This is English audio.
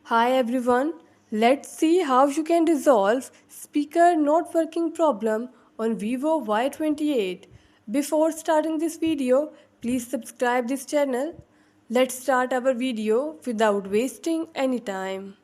Hi everyone, let's see how you can resolve speaker not working problem on Vivo Y28. Before starting this video, please subscribe this channel. Let's start our video without wasting any time.